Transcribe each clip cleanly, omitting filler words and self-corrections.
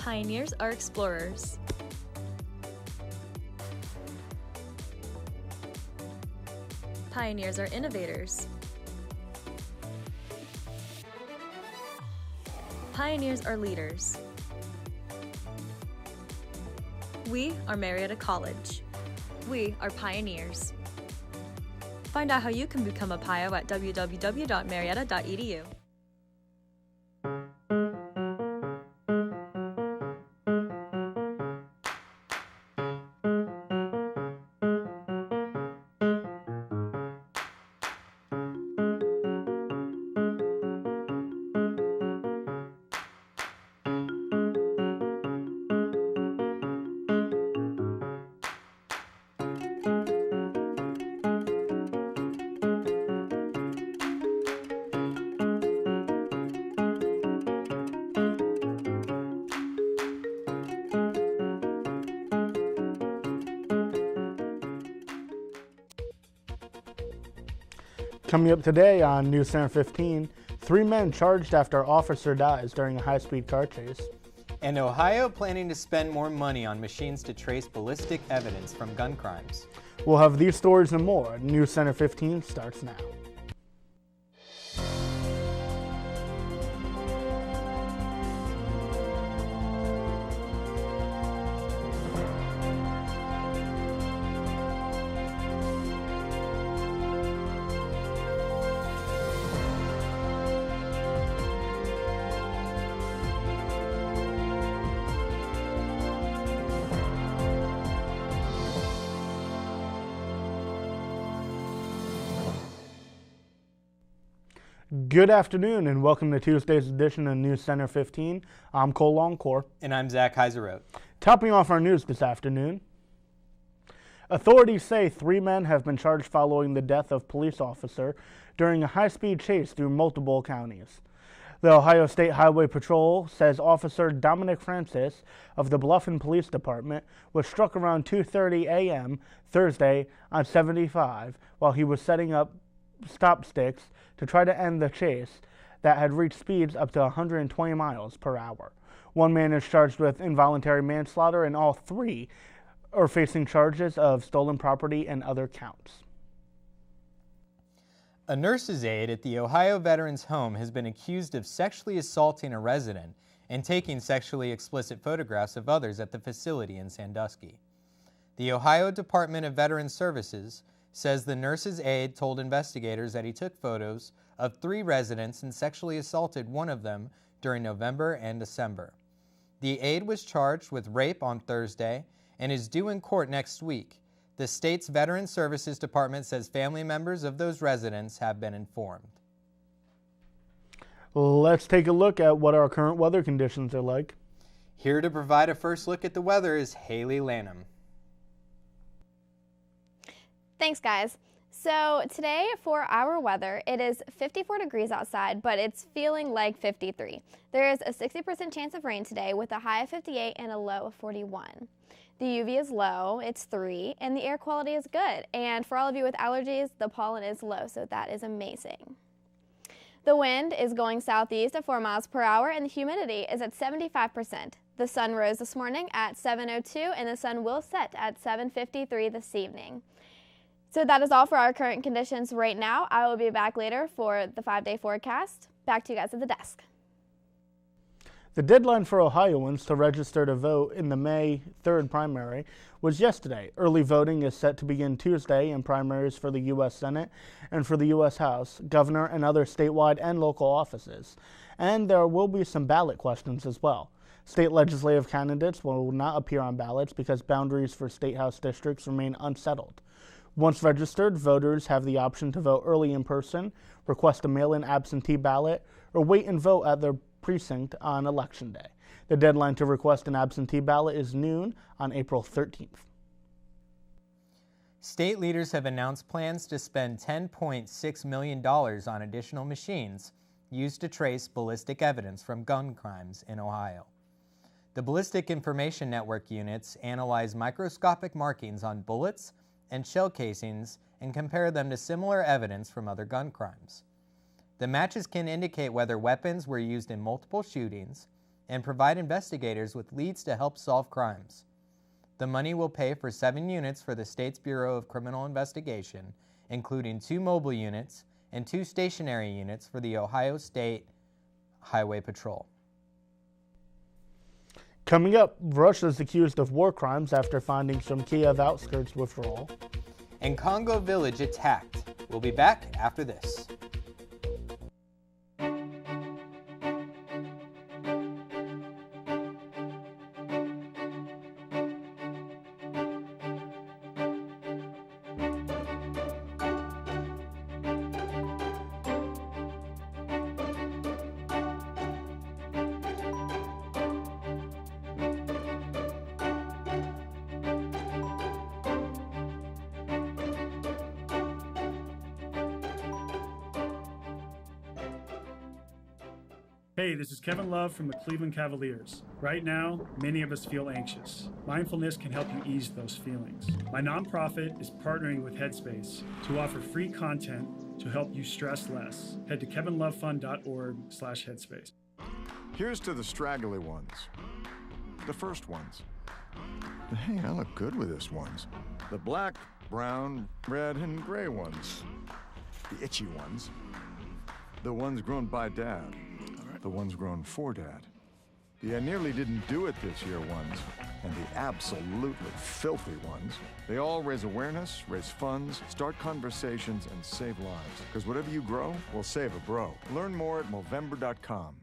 Pioneers are explorers. Pioneers are innovators. Pioneers are leaders. We are Marietta College. We are pioneers. Find out how you can become a PIO at www.marietta.edu. Coming up today on NewsCenter 15, 3 men charged after officer dies during a high-speed car chase. And Ohio planning to spend more money on machines to trace ballistic evidence from gun crimes. We'll have these stories and more. NewsCenter 15 starts now. Good afternoon and welcome to Tuesday's edition of NewsCenter 15. I'm Cole Longcore. And I'm Zach Heiseroth. Topping off our news this afternoon, authorities say 3 men have been charged following the death of police officer during a high-speed chase through multiple counties. The Ohio State Highway Patrol says Officer Dominic Francis of the Bluffton Police Department was struck around 2:30 a.m. Thursday on 75 while he was setting up stop sticks to try to end the chase that had reached speeds up to 120 miles per hour. 1 man is charged with involuntary manslaughter, and all 3 are facing charges of stolen property and other counts. A nurse's aide at the Ohio Veterans Home has been accused of sexually assaulting a resident and taking sexually explicit photographs of others at the facility in Sandusky. The Ohio Department of Veterans Services says the nurse's aide told investigators that he took photos of 3 residents and sexually assaulted one of them during November and December. The aide was charged with rape on Thursday and is due in court next week. The state's Veterans Services Department says family members of those residents have been informed. Let's take a look at what our current weather conditions are like. Here to provide a first look at the weather is Haley Lanham. Thanks, guys. So today for our weather, it is 54 degrees outside, but it's feeling like 53. There is a 60% chance of rain today with a high of 58 and a low of 41. The UV is low, it's 3, and the air quality is good. And for all of you with allergies, the pollen is low, so that is amazing. The wind is going southeast at 4 miles per hour, and the humidity is at 75%. The sun rose this morning at 7:02, and the sun will set at 7:53 this evening. So that is all for our current conditions right now. I will be back later for the 5-day forecast. Back to you guys at the desk. The deadline for Ohioans to register to vote in the May 3rd primary was yesterday. Early voting is set to begin Tuesday in primaries for the U.S. Senate and for the U.S. House, governor, and other statewide and local offices. And there will be some ballot questions as well. State legislative candidates will not appear on ballots because boundaries for state house districts remain unsettled. Once registered, voters have the option to vote early in person, request a mail-in absentee ballot, or wait and vote at their precinct on Election Day. The deadline to request an absentee ballot is noon on April 13th. State leaders have announced plans to spend $10.6 million on additional machines used to trace ballistic evidence from gun crimes in Ohio. The Ballistic Information Network units analyze microscopic markings on bullets and shell casings and compare them to similar evidence from other gun crimes. The matches can indicate whether weapons were used in multiple shootings, and provide investigators with leads to help solve crimes. The money will pay for 7 units for the state's Bureau of Criminal Investigation, including 2 mobile units and 2 stationary units for the Ohio State Highway Patrol. Coming up, Russia is accused of war crimes after findings from Kiev outskirts withdrawal. And Congo village attacked. We'll be back after this. Hey, this is Kevin Love from the Cleveland Cavaliers. Right now, many of us feel anxious. Mindfulness can help you ease those feelings. My nonprofit is partnering with Headspace to offer free content to help you stress less. Head to kevinlovefund.org/headspace. Here's to the straggly ones. The first ones. But hey, I look good with this ones. The black, brown, red, and gray ones. The itchy ones. The ones grown by Dad. The ones grown for Dad. The I nearly didn't do it this year ones, and the absolutely filthy ones. They all raise awareness, raise funds, start conversations, and save lives. Because whatever you grow will save a bro. Learn more at Movember.com.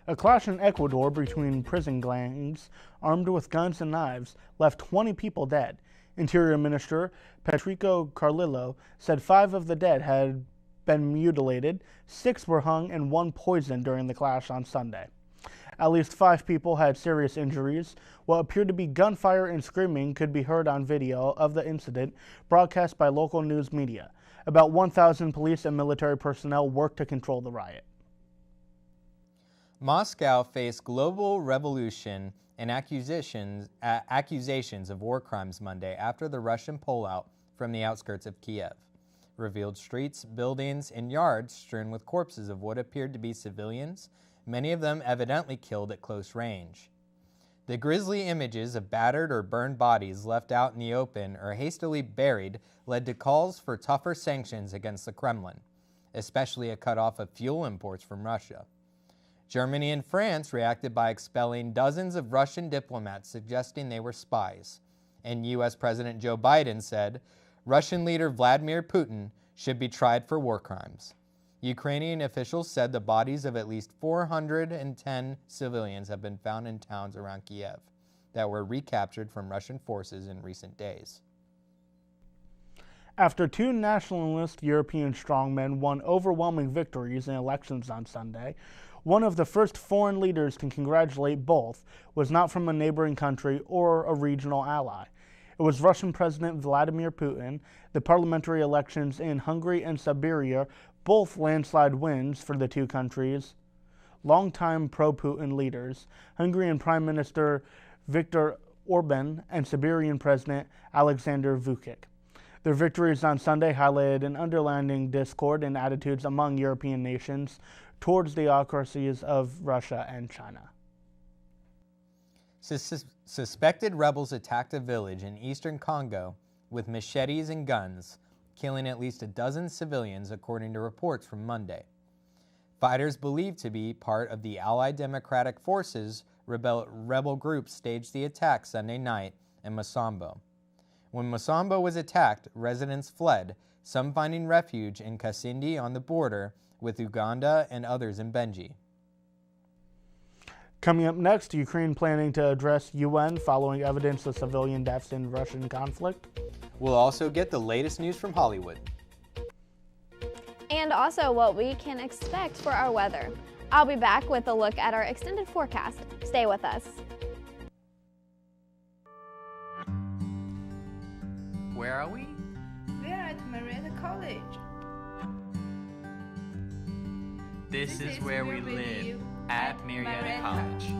A clash in Ecuador between prison gangs armed with guns and knives left 20 people dead. Interior Minister Patricio Carrillo said 5 of the dead had been mutilated, 6 were hung, and 1 poisoned during the clash on Sunday. At least 5 people had serious injuries. What appeared to be gunfire and screaming could be heard on video of the incident broadcast by local news media. About 1,000 police and military personnel worked to control the riot. Moscow faced global revolution and accusations of war crimes Monday after the Russian pullout from the outskirts of Kiev revealed streets, buildings, and yards strewn with corpses of what appeared to be civilians, many of them evidently killed at close range. The grisly images of battered or burned bodies left out in the open or hastily buried led to calls for tougher sanctions against the Kremlin, especially a cutoff of fuel imports from Russia. Germany and France reacted by expelling dozens of Russian diplomats suggesting they were spies. And U.S. President Joe Biden said Russian leader Vladimir Putin should be tried for war crimes. Ukrainian officials said the bodies of at least 410 civilians have been found in towns around Kiev that were recaptured from Russian forces in recent days. After 2 nationalist European strongmen won overwhelming victories in elections on Sunday, one of the first foreign leaders to congratulate both was not from a neighboring country or a regional ally. It was Russian President Vladimir Putin. The parliamentary elections in Hungary and Siberia, both landslide wins for the 2 countries. Longtime pro-Putin leaders, Hungarian Prime Minister Viktor Orban and Siberian President Alexander Vučić. Their victories on Sunday highlighted an underlying discord and attitudes among European nations towards the autocracies of Russia and China. Suspected rebels attacked a village in eastern Congo with machetes and guns, killing at least a dozen civilians, according to reports from Monday. Fighters believed to be part of the Allied Democratic Forces rebel group staged the attack Sunday night in Mosambo. When Mosambo was attacked, residents fled, some finding refuge in Kasindi on the border with Uganda and others in Benji. Coming up next, Ukraine planning to address UN following evidence of civilian deaths in Russian conflict. We'll also get the latest news from Hollywood. And also what we can expect for our weather. I'll be back with a look at our extended forecast. Stay with us. Where are we? We are at Marietta College. This is where we live. at Marietta College.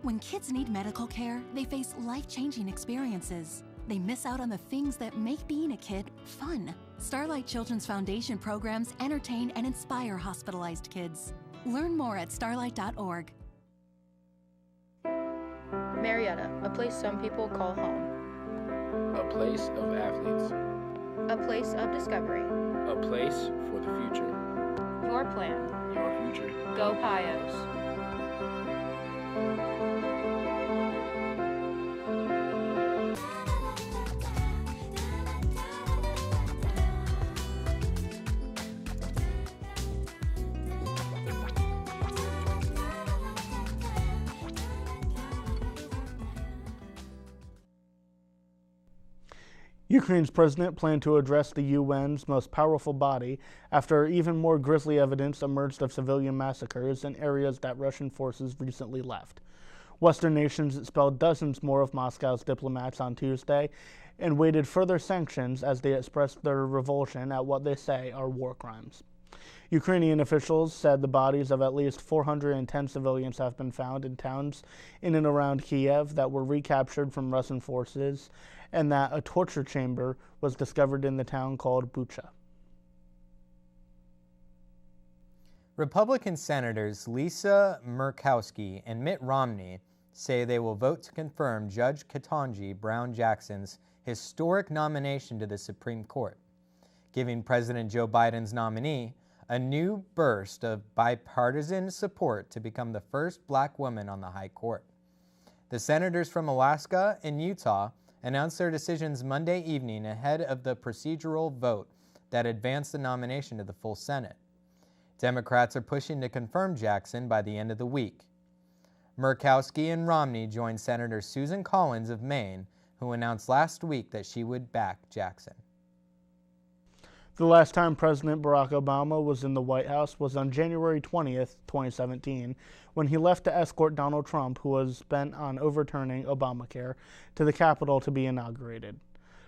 When kids need medical care, they face life-changing experiences. They miss out on the things that make being a kid fun. Starlight Children's Foundation programs entertain and inspire hospitalized kids. Learn more at starlight.org. Marietta, a place some people call home. A place of athletes. A place of discovery. A place for the future. Your plan. Your future. Go Pios. Ukraine's president planned to address the UN's most powerful body after even more grisly evidence emerged of civilian massacres in areas that Russian forces recently left. Western nations expelled dozens more of Moscow's diplomats on Tuesday and waited further sanctions as they expressed their revulsion at what they say are war crimes. Ukrainian officials said the bodies of at least 410 civilians have been found in towns in and around Kiev that were recaptured from Russian forces, and that a torture chamber was discovered in the town called Bucha. Republican Senators Lisa Murkowski and Mitt Romney say they will vote to confirm Judge Ketanji Brown Jackson's historic nomination to the Supreme Court, giving President Joe Biden's nominee a new burst of bipartisan support to become the first black woman on the High Court. The senators from Alaska and Utah announced their decisions Monday evening ahead of the procedural vote that advanced the nomination to the full Senate. Democrats are pushing to confirm Jackson by the end of the week. Murkowski and Romney joined Senator Susan Collins of Maine, who announced last week that she would back Jackson. The last time President Barack Obama was in the White House was on January 20th, 2017, when he left to escort Donald Trump, who was bent on overturning Obamacare, to the Capitol to be inaugurated.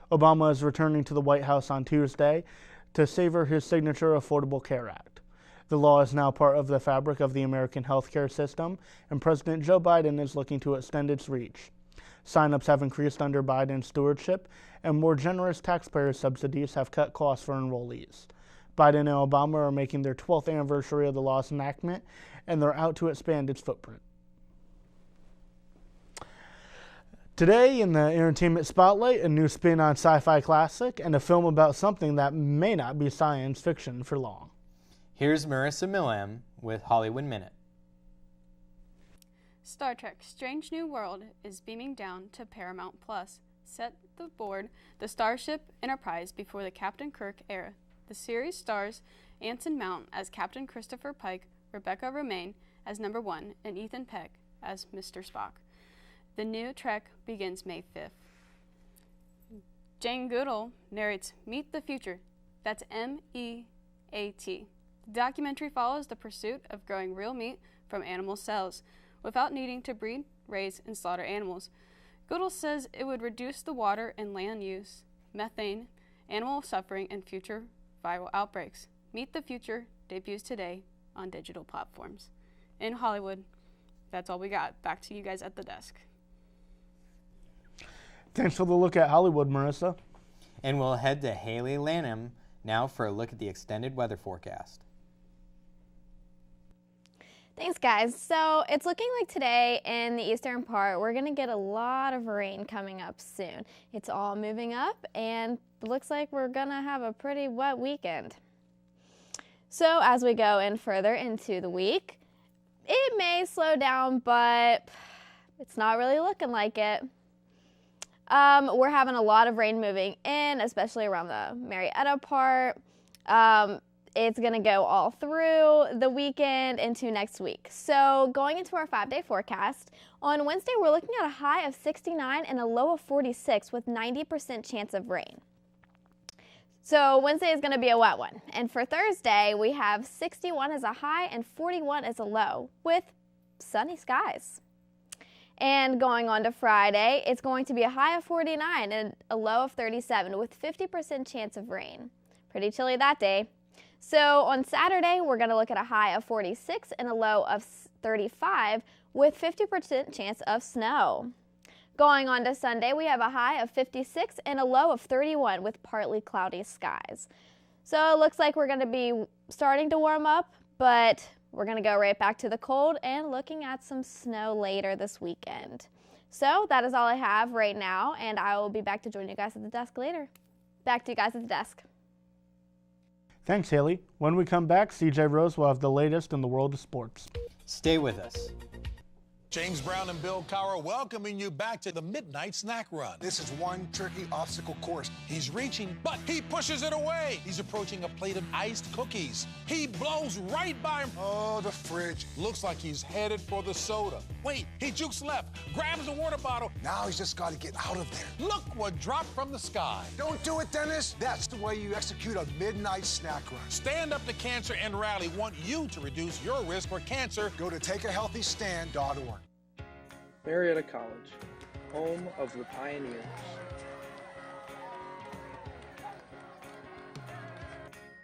Obama is returning to the White House on Tuesday to savor his signature Affordable Care Act. The law is now part of the fabric of the American healthcare system, and President Joe Biden is looking to extend its reach. Sign-ups have increased under Biden's stewardship, and more generous taxpayer subsidies have cut costs for enrollees. Biden and Obama are making their 12th anniversary of the law's enactment, and they're out to expand its footprint. Today in the Entertainment Spotlight, a new spin on sci-fi classic and a film about something that may not be science fiction for long. Here's Marissa Millam with Hollywood Minute. Star Trek Strange New World is beaming down to Paramount Plus, set aboard the Starship Enterprise before the Captain Kirk era. The series stars Anson Mount as Captain Christopher Pike, Rebecca Romaine as Number 1, and Ethan Peck as Mr. Spock. The new Trek begins May 5th. Jane Goodall narrates Meet the Future. That's M-E-A-T. The documentary follows the pursuit of growing real meat from animal cells without needing to breed, raise, and slaughter animals. Goodall says it would reduce the water and land use, methane, animal suffering, and future viral outbreaks. Meet the Future debuts today on digital platforms. In Hollywood, that's all we got. Back to you guys at the desk. Thanks for the look at Hollywood, Marissa. And we'll head to Haley Lanham now for a look at the extended weather forecast. Thanks, guys. So it's looking like today in the eastern part, we're going to get a lot of rain coming up soon. It's all moving up, and it looks like we're going to have a pretty wet weekend. So as we go in further into the week, It may slow down, but it's not really looking like it. We're having a lot of rain moving in, especially around the Marietta part. It's going to go all through the weekend into next week. So going into our 5-day forecast, on Wednesday we're looking at a high of 69 and a low of 46 with 90% chance of rain. So Wednesday is going to be a wet one. And for Thursday, we have 61 as a high and 41 as a low with sunny skies. And going on to Friday, it's going to be a high of 49 and a low of 37 with 50% chance of rain. Pretty chilly that day. So on Saturday, we're going to look at a high of 46 and a low of 35 with 50% chance of snow. Going on to Sunday, we have a high of 56 and a low of 31 with partly cloudy skies. So it looks like we're going to be starting to warm up, but we're going to go right back to the cold and looking at some snow later this weekend. So that is all I have right now, and I will be back to join you guys at the desk later. Back to you guys at the desk. Thanks, Haley. When we come back, CJ Rose will have the latest in the world of sports. Stay with us. James Brown and Bill Cowher welcoming you back to the Midnight Snack Run. This is one tricky obstacle course. He's reaching, but he pushes it away. He's approaching a plate of iced cookies. He blows right by him. Oh, the fridge. Looks like he's headed for the soda. Wait, he jukes left, grabs a water bottle. Now he's just got to get out of there. Look what dropped from the sky. Don't do it, Dennis. That's the way you execute a Midnight Snack Run. Stand Up to Cancer and Rally want you to reduce your risk for cancer. Go to takeahealthystand.org. Marietta College, home of the pioneers.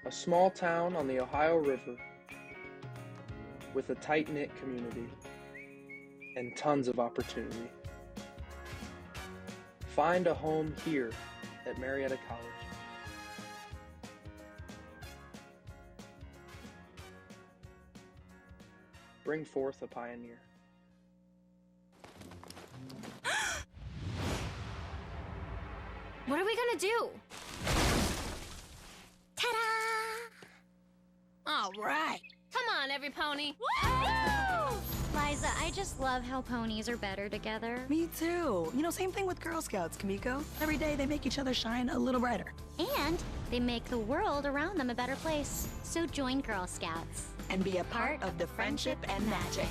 A small town on the Ohio River with a tight-knit community and tons of opportunity. Find a home here at Marietta College. Bring forth a pioneer. What are we gonna do? Ta-da! All right. Come on, every pony. Woo! Liza, I just love how ponies are better together. Me too. You know, same thing with Girl Scouts, Kamiko. Every day they make each other shine a little brighter. And they make the world around them a better place. So join Girl Scouts. And be a part of the friendship and magic.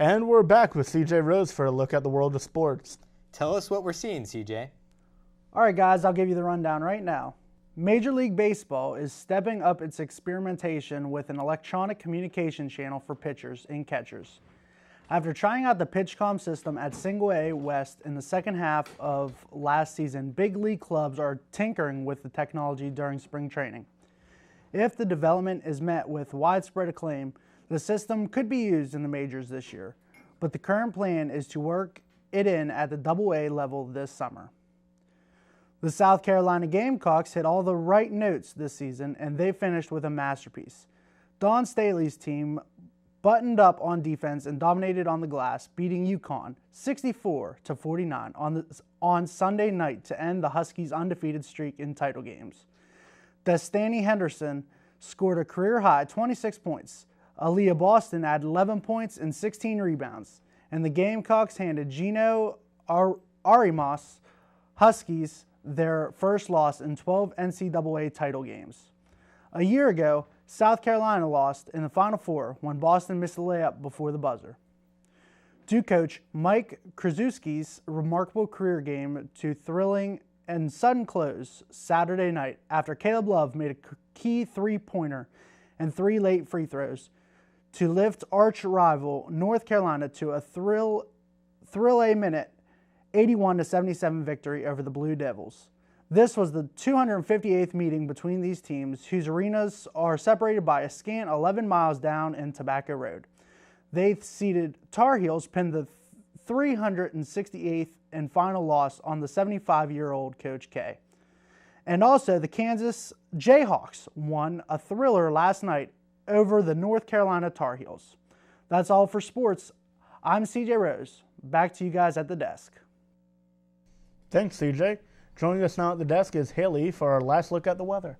And we're back with CJ Rose for a look at the world of sports. Tell us what we're seeing, CJ. All right, guys, I'll give you the rundown right now. Major League Baseball is stepping up its experimentation with an electronic communication channel for pitchers and catchers. After trying out the PitchCom system at Single A West in the second half of last season, big league clubs are tinkering with the technology during spring training. If the development is met with widespread acclaim, the system could be used in the majors this year, but the current plan is to work it in at the Double-A level this summer. The South Carolina Gamecocks hit all the right notes this season, and they finished with a masterpiece. Don Staley's team buttoned up on defense and dominated on the glass, beating UConn 64-49 on Sunday night to end the Huskies' undefeated streak in title games. Destany Henderson scored a career-high 26 points. Aaliyah Boston added 11 points and 16 rebounds, and the Gamecocks handed Gino Arimas Huskies their first loss in 12 NCAA title games. A year ago, South Carolina lost in the Final Four when Boston missed a layup before the buzzer. Duke coach Mike Krzyzewski's remarkable career game to thrilling and sudden close Saturday night after Caleb Love made a key three-pointer and 3 late free throws to lift arch rival North Carolina to a thrill-a-minute 81-77 victory over the Blue Devils. This was the 258th meeting between these teams, whose arenas are separated by a scant 11 miles down in Tobacco Road. They seeded Tar Heels pinned the 368th and final loss on the 75-year-old Coach K. And also, the Kansas Jayhawks won a thriller last night over the North Carolina Tar Heels. That's all for sports. I'm CJ Rose. Back to you guys at the desk. Thanks, CJ. Joining us now at the desk is Haley for our last look at the weather.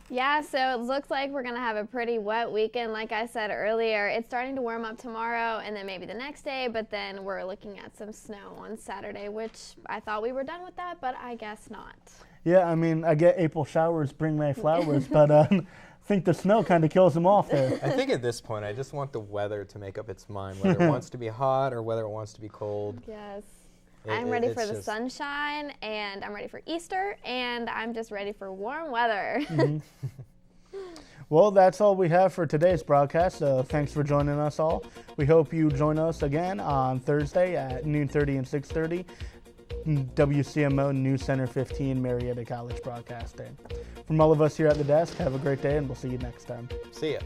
Yeah, so it looks like we're going to have a pretty wet weekend. Like I said earlier, it's starting to warm up tomorrow and then maybe the next day, but then we're looking at some snow on Saturday, which I thought we were done with that, but I guess not. Yeah, I mean, I get April showers bring May flowers, but I think the snow kind of kills them off there. I think at this point, I just want the weather to make up its mind, whether it wants to be hot or whether it wants to be cold. Yes. I'm ready for the sunshine, and I'm ready for Easter, and I'm just ready for warm weather. Well, that's all we have for today's broadcast. Thanks for joining us all. We hope you join us again on Thursday at noon 30 and 6:30. WCMO NewsCenter 15 Marietta College broadcasting. From all of us here at the desk, have a great day, and we'll see you next time. See ya.